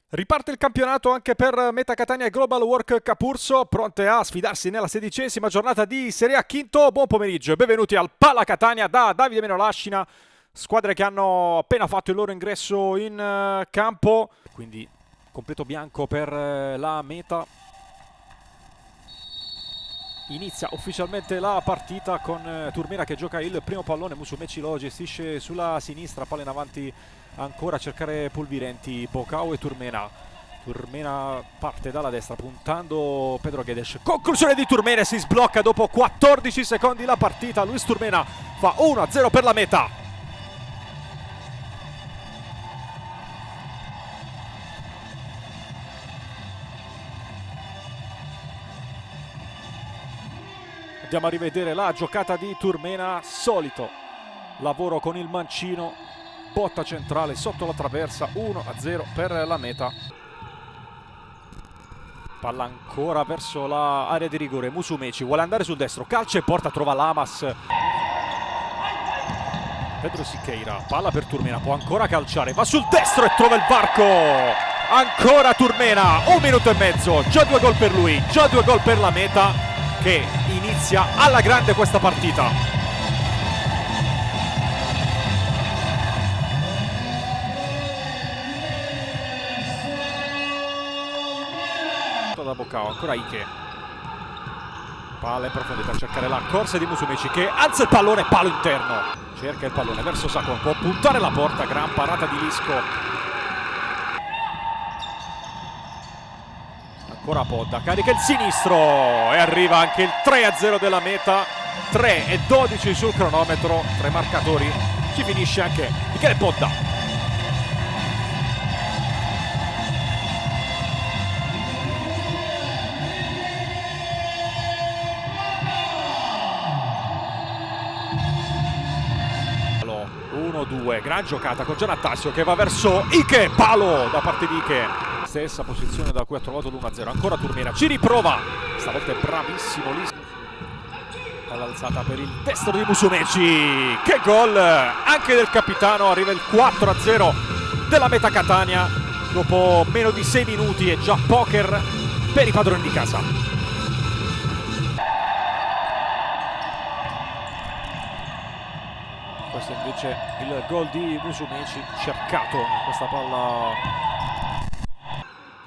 Riparte il campionato anche per Meta Catania e Global Work Capurso, pronte a sfidarsi nella 16ª giornata di Serie A Quinto. Buon pomeriggio e benvenuti al Palla Catania da Davide Menolascina, squadre che hanno appena fatto il loro ingresso in campo, quindi completo bianco per la Meta. Inizia ufficialmente la partita con Turmena che gioca il primo pallone, Musumeci lo gestisce sulla sinistra, palla in avanti ancora a cercare Pulvirenti, Bocao e Turmena. Turmena parte dalla destra puntando Pedro Guedes. Conclusione di Turmena, si sblocca dopo 14 secondi la partita. Luis Turmena fa 1-0 per la Meta. Andiamo a rivedere la giocata di Turmena, solito lavoro con il mancino, botta centrale sotto la traversa, 1-0 per la Meta. Palla ancora verso l'area di rigore, Musumeci vuole andare sul destro, calcia e porta, trova Lamas. Pedro Siqueira, palla per Turmena, può ancora calciare, va sul destro e trova il varco. Ancora Turmena, 1 minuto e mezzo, già 2 gol per lui, già 2 gol per la Meta, che inizia alla grande questa partita. Da Bocao, ancora Ike, palla in profondità a cercare la corsa di Musumeci che alza il pallone, palo interno, cerca il pallone verso Sacon, può puntare la porta, gran parata di Lisco. Ancora Podda, carica il sinistro e arriva anche il 3-0 della Meta, 3:12 sul cronometro, 3 marcatori, ci finisce anche Michele Podda. Palo, 1-2, gran giocata con Gianattasio che va verso Ike, palo da parte di Ike. Stessa posizione da cui ha trovato l'1-0, ancora Turmena, ci riprova, stavolta è bravissimo lì. Palla alzata per il destro di Musumeci, che gol anche del capitano, arriva il 4-0 della Meta Catania, dopo meno di 6 minuti è già poker per i padroni di casa. Questo invece il gol di Musumeci, cercato questa palla.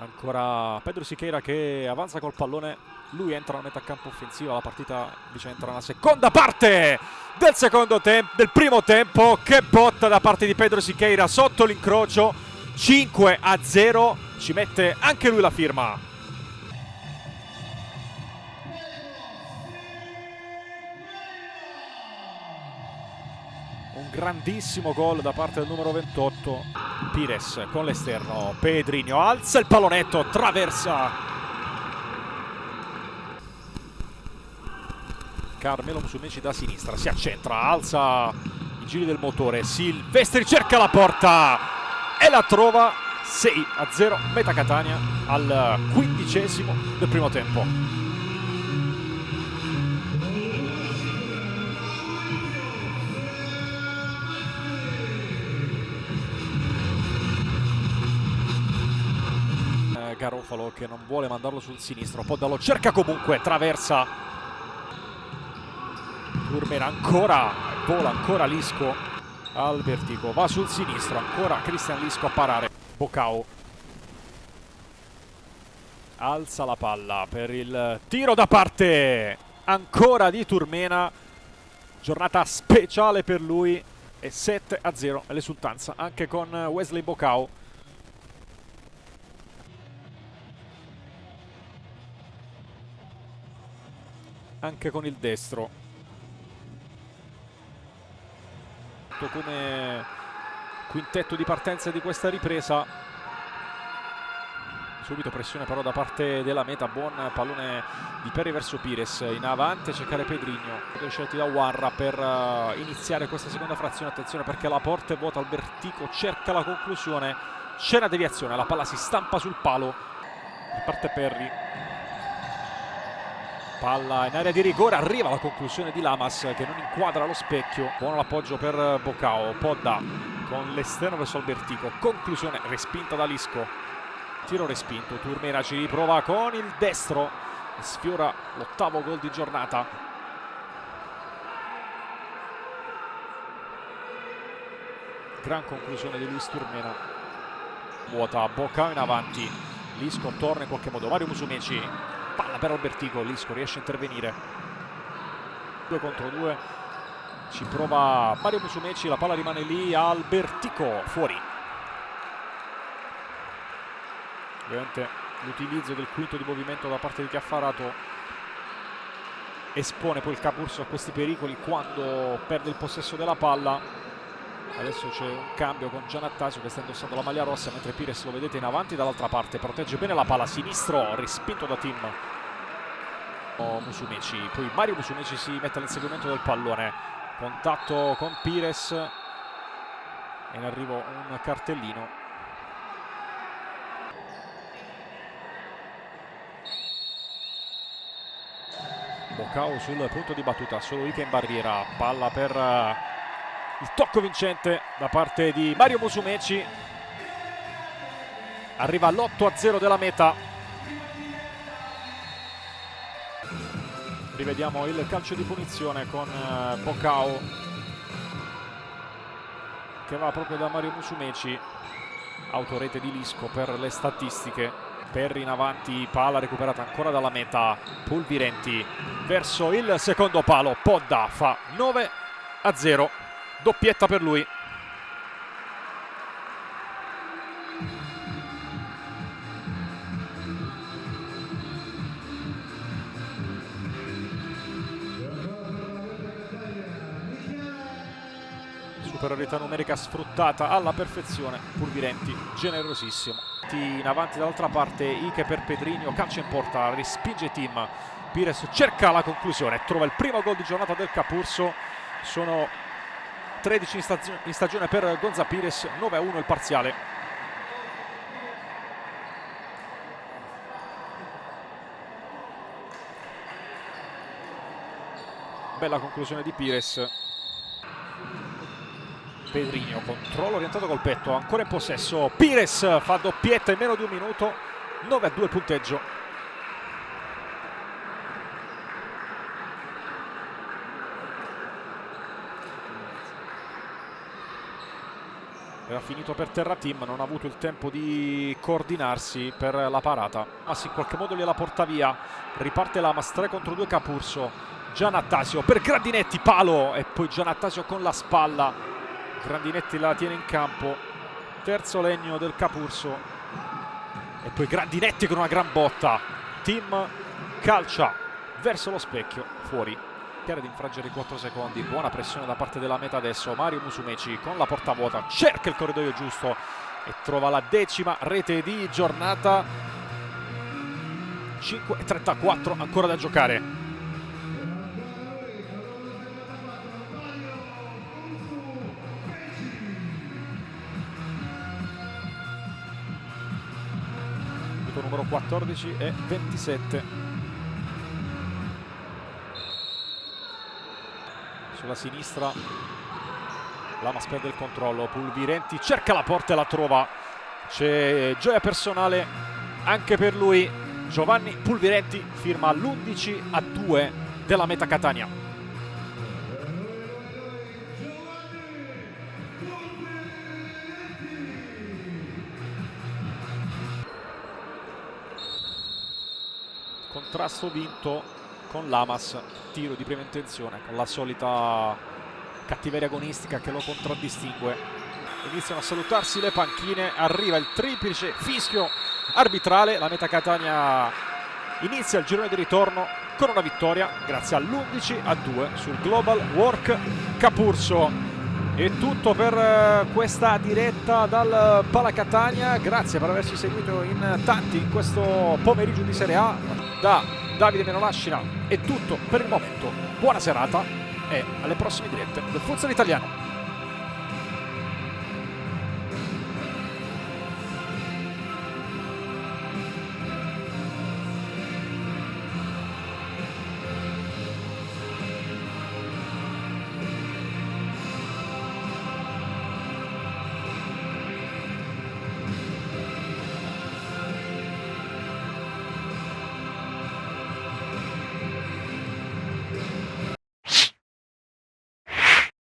Ancora Pedro Siqueira che avanza col pallone, lui entra nella metà campo offensiva, la partita invece entra nella seconda parte del primo tempo. Che botta da parte di Pedro Siqueira sotto l'incrocio, 5-0, ci mette anche lui la firma. Un grandissimo gol da parte del numero 28, Pires con l'esterno, Pedrinho alza il pallonetto, traversa Carmelo Musumeci da sinistra, si accentra, alza i giri del motore, Silvestri cerca la porta e la trova. 6-0 Meta Catania al 15° del primo tempo. Garofalo che non vuole mandarlo sul sinistro, Podda lo cerca comunque, traversa Turmena, ancora vola, ancora Lisco al vertico, va sul sinistro, ancora Cristian Lisco a parare, Bocao alza la palla per il tiro da parte ancora di Turmena, giornata speciale per lui e 7-0 l'esultanza anche con Wesley Bocao. Anche con il destro, come quintetto di partenza di questa ripresa. Subito pressione però da parte della Meta, buon pallone di Perry verso Pires, in avanti a cercare Pedrinho, scelti da Warra per iniziare questa seconda frazione. Attenzione perché la porta è vuota, Albertico cerca la conclusione, c'è una deviazione, la palla si stampa sul palo, riparte Perry. Palla in area di rigore, arriva la conclusione di Lamas che non inquadra lo specchio. Buono l'appoggio per Bocao, Podda con l'esterno verso Albertico, conclusione respinta da Lisco. tiro respinto. Turmera ci riprova con il destro e sfiora l'8º gol di giornata. Gran conclusione di Luis Turmera. Vuota Boccao in avanti. Lisco torna in qualche modo. Mario Musumeci, palla per Albertico. Lisco riesce a intervenire. 2 contro 2. Ci prova Mario Musumeci. La palla rimane lì. Albertico fuori. Ovviamente l'utilizzo del quinto di movimento da parte di Chiaffarato espone poi il Capurso a questi pericoli quando perde il possesso della palla. Adesso c'è un cambio con Giannattasio che sta indossando la maglia rossa, mentre Pires lo vedete in avanti dall'altra parte, protegge bene la palla, sinistro, respinto da Tim Musumeci. Poi Mario Musumeci si mette all'inseguimento del pallone, contatto con Pires e in arrivo un cartellino. Boccao sul punto di battuta, solo Ica in barriera, palla per il tocco vincente da parte di Mario Musumeci. Arriva all'8-0 della meta. Rivediamo il calcio di punizione con Boccao che va proprio da Mario Musumeci. Autorete di Lisco per le statistiche. Perri in avanti, palla recuperata ancora dalla meta. Pulvirenti verso il secondo palo. Podda fa 9-0. Doppietta per lui. Superiorità numerica sfruttata alla perfezione. Pulvirenti generosissimo. In avanti dall'altra parte Ike per Pedrinho, calcio in porta, respinge Tim. Pires cerca la conclusione, trova il primo gol di giornata del Capurso. Sono 13 in stagione per Gonza Pires, 9-1 il parziale. Bella conclusione di Pires. Pedrinho, controllo orientato col petto, ancora in possesso. Pires fa doppietta in meno di un minuto, 9-2 il punteggio. Era finito per terra Tim, non ha avuto il tempo di coordinarsi per la parata, ma sì, in qualche modo gliela porta via. Riparte Lamas, 3 contro 2 Capurso. Giannattasio per Grandinetti, palo, e poi Giannattasio con la spalla. Grandinetti la tiene in campo, terzo legno del Capurso. E poi Grandinetti con una gran botta. Tim calcia verso lo specchio, fuori. Chiara di infrangere i 4 secondi, buona pressione da parte della meta adesso. Mario Musumeci con la porta vuota, cerca il corridoio giusto e trova la 10ª rete di giornata. 5:34 ancora da giocare. Minuto numero 14 e 27. Sulla sinistra Lamas perde il controllo, Pulvirenti cerca la porta e la trova. C'è gioia personale anche per lui. Giovanni Pulvirenti firma l'11-2 della meta Catania. Contrasto vinto con Lamas, tiro di prima intenzione con la solita cattiveria agonistica che lo contraddistingue. Iniziano a salutarsi le panchine, arriva il triplice fischio arbitrale. La meta Catania inizia il girone di ritorno con una vittoria grazie all'11-2 sul Global Work Capurso. È tutto per questa diretta dal Pala Catania, grazie per averci seguito in tanti in questo pomeriggio di Serie A. Da Davide Menolascina è tutto per il momento, buona serata e alle prossime dirette del futsal italiano.